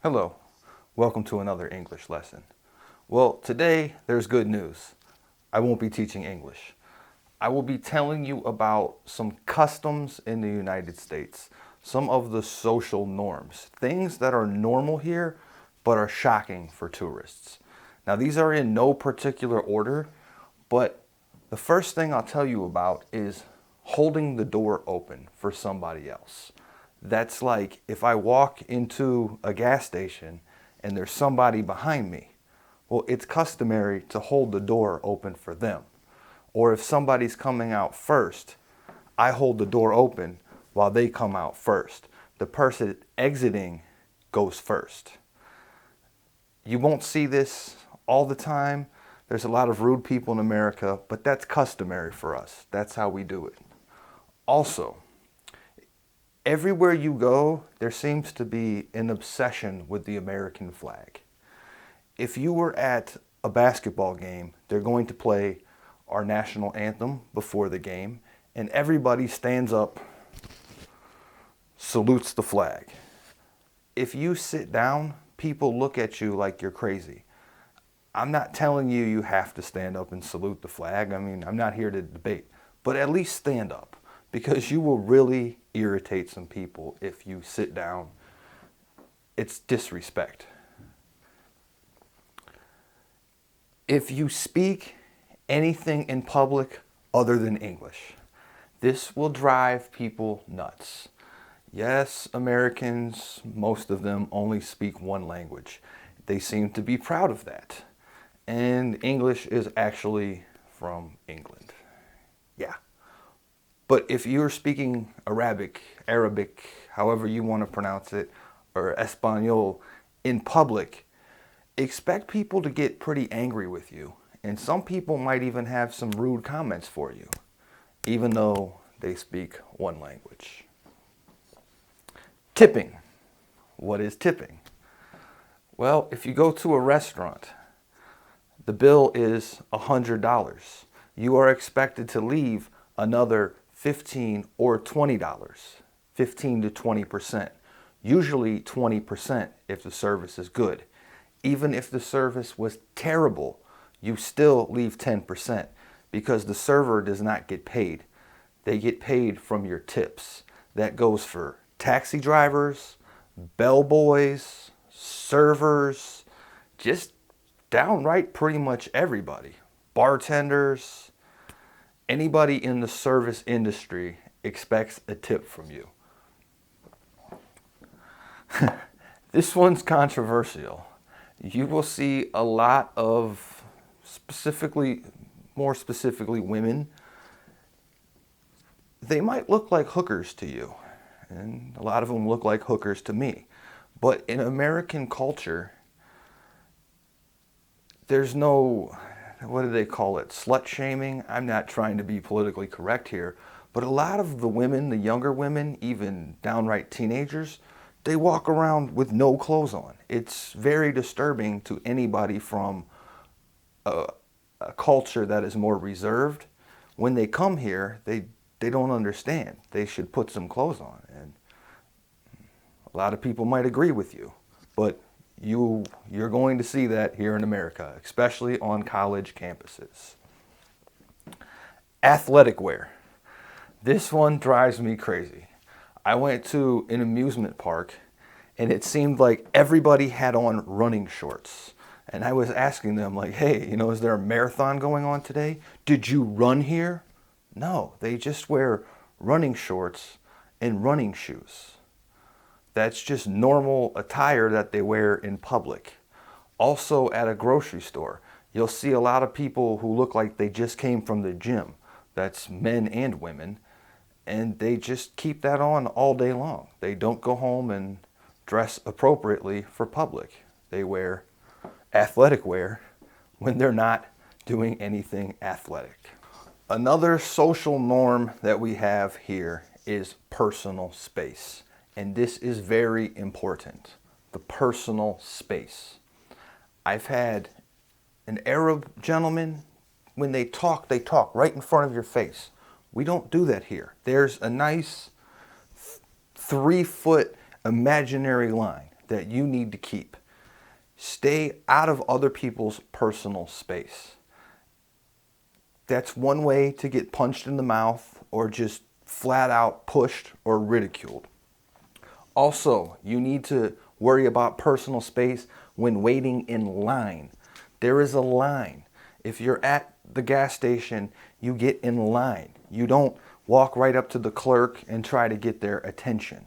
Hello, welcome to another English lesson. Well, today there's good news. I won't be teaching English. I will be telling you about some customs in the United States, some of the social norms, things that are normal here but are shocking for tourists. Now, these are in no particular order, but the first thing I'll tell you about is holding the door open for somebody else. That's like if I walk into a gas station and there's somebody behind me. Well, it's customary to hold the door open for them. Or if somebody's coming out first, I hold the door open while they come out first. The person exiting goes first. You won't see this all the time. There's a lot of rude people in America, but that's customary for us. That's how we do it. Also, everywhere you go, there seems to be an obsession with the American flag. If you were at a basketball game, they're going to play our national anthem before the game, and everybody stands up, salutes the flag. If you sit down, people look at you like you're crazy. I'm not telling you you have to stand up and salute the flag. I mean, I'm not here to debate, but at least stand up, because you will really irritate some people if you sit down. It's disrespect. If you speak anything in public other than English, this will drive people nuts. Yes, Americans, most of them only speak one language. They seem to be proud of that. And English is actually from England. Yeah. But if you're speaking Arabic, however you want to pronounce it, or Espanol in public, expect people to get pretty angry with you. And some people might even have some rude comments for you, even though they speak one language. Tipping. What is tipping? Well, if you go to a restaurant, the bill is $100. You are expected to leave another $15 or $20, 15 to 20%, usually 20% if the service is good. Even if the service was terrible, you still leave 10% because the server does not get paid. They get paid from your tips. That goes for taxi drivers, bellboys, servers, just downright pretty much everybody. Bartenders, anybody in the service industry expects a tip from you. This one's controversial. You will see a lot of more specifically women. They might look like hookers to you, and a lot of them look like hookers to me. But in American culture, there's no, what do they call it, slut shaming? I'm not trying to be politically correct here, but a lot of the women, the younger women, even downright teenagers, they walk around with no clothes on. It's very disturbing to anybody from a culture that is more reserved. When they come here, they don't understand. They should put some clothes on. And a lot of people might agree with you, but you're going to see that here in America, especially on college campuses. Athletic wear. This one drives me crazy. I went to an amusement park and it seemed like everybody had on running shorts. And I was asking them like, hey, is there a marathon going on today? Did you run here? No, they just wear running shorts and running shoes. That's just normal attire that they wear in public. Also at a grocery store, you'll see a lot of people who look like they just came from the gym. That's men and women. And they just keep that on all day long. They don't go home and dress appropriately for public. They wear athletic wear when they're not doing anything athletic. Another social norm that we have here is personal space. And this is very important, the personal space. I've had an Arab gentleman, when they talk right in front of your face. We don't do that here. There's a nice 3-foot imaginary line. that you need to keep. Stay out of other people's personal space. That's one way to get punched in the mouth or just flat out pushed or ridiculed. Also, you need to worry about personal space when waiting in line. There is a line. If you're at the gas station, you get in line. You don't walk right up to the clerk and try to get their attention.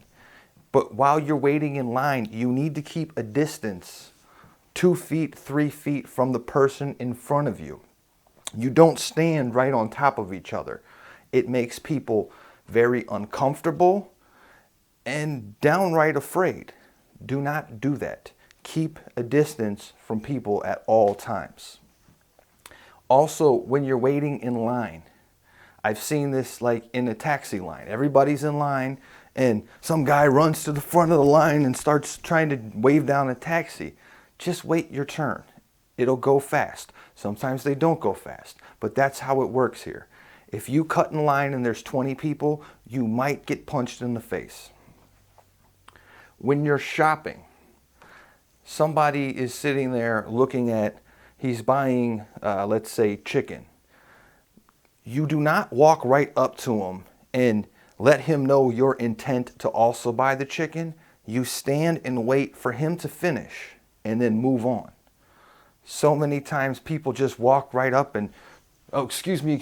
But while you're waiting in line, you need to keep a distance 2 feet, 3 feet from the person in front of you. You don't stand right on top of each other. It makes people very uncomfortable and downright afraid. Do not do that. Keep a distance from people at all times. Also, when you're waiting in line, I've seen this like in a taxi line. Everybody's in line and some guy runs to the front of the line and starts trying to wave down a taxi. Just wait your turn. It'll go fast. Sometimes they don't go fast, but that's how it works here. If you cut in line and there's 20 people, you might get punched in the face. When you're shopping, somebody is sitting there looking at, he's buying, let's say, chicken. You do not walk right up to him and let him know your intent to also buy the chicken. You stand and wait for him to finish and then move on. So many times people just walk right up and, oh, excuse me.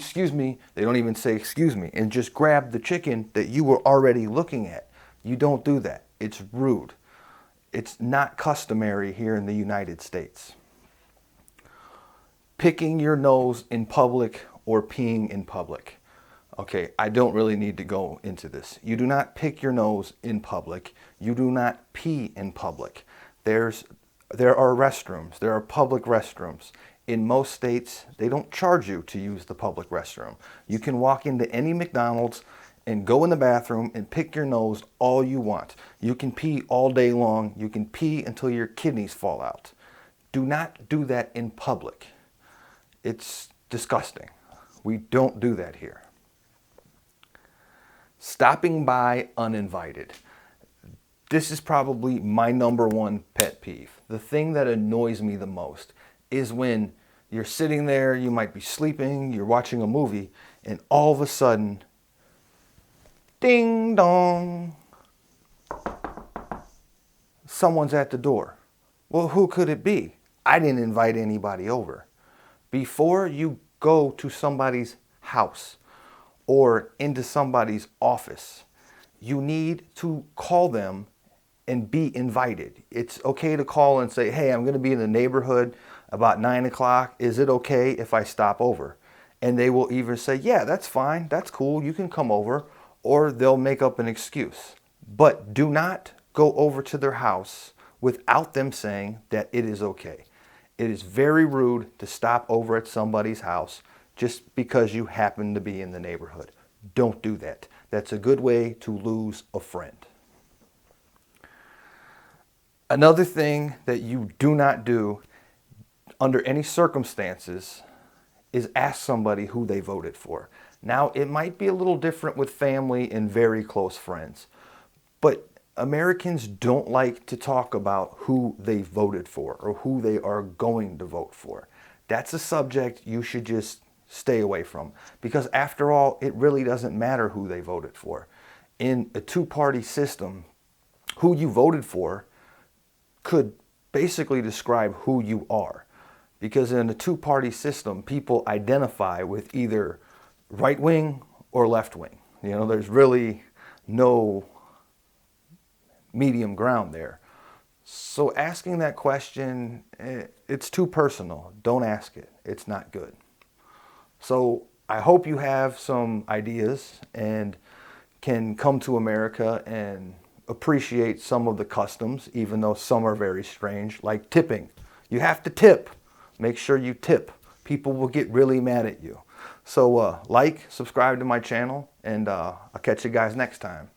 They don't even say excuse me and just grab the chicken that you were already looking at. You don't do that. It's rude. It's not customary here in the United States. Picking your nose in public or peeing in public. Okay, I don't really need to go into this. You do not pick your nose in public. You do not pee in public. There are restrooms. There are public restrooms. In most states, they don't charge you to use the public restroom. You can walk into any McDonald's and go in the bathroom and pick your nose all you want. You can pee all day long. You can pee until your kidneys fall out. Do not do that in public. It's disgusting. We don't do that here. Stopping by uninvited. This is probably my number one pet peeve. The thing that annoys me the most is when you're sitting there, you might be sleeping, you're watching a movie, and all of a sudden, ding dong, someone's at the door. Well, who could it be? I didn't invite anybody over. Before you go to somebody's house or into somebody's office, you need to call them and be invited. It's okay to call and say, hey, I'm going to be in the neighborhood about 9 o'clock. Is it okay if I stop over? And they will either say, yeah, that's fine. That's cool. You can come over. Or they'll make up an excuse. But do not go over to their house without them saying that it is okay. It is very rude to stop over at somebody's house just because you happen to be in the neighborhood. Don't do that. That's a good way to lose a friend. Another thing that you do not do under any circumstances is ask somebody who they voted for. Now, it might be a little different with family and very close friends, but Americans don't like to talk about who they voted for or who they are going to vote for. That's a subject you should just stay away from, because after all, it really doesn't matter who they voted for. In a two-party system, who you voted for could basically describe who you are. Because in a two-party system, people identify with either right wing or left wing. You know, there's really no medium ground there. So asking that question, it's too personal. Don't ask it. It's not good. So I hope you have some ideas and can come to America and appreciate some of the customs, even though some are very strange, like tipping. You have to tip. Make sure you tip. People will get really mad at you. So like, subscribe to my channel, and I'll catch you guys next time.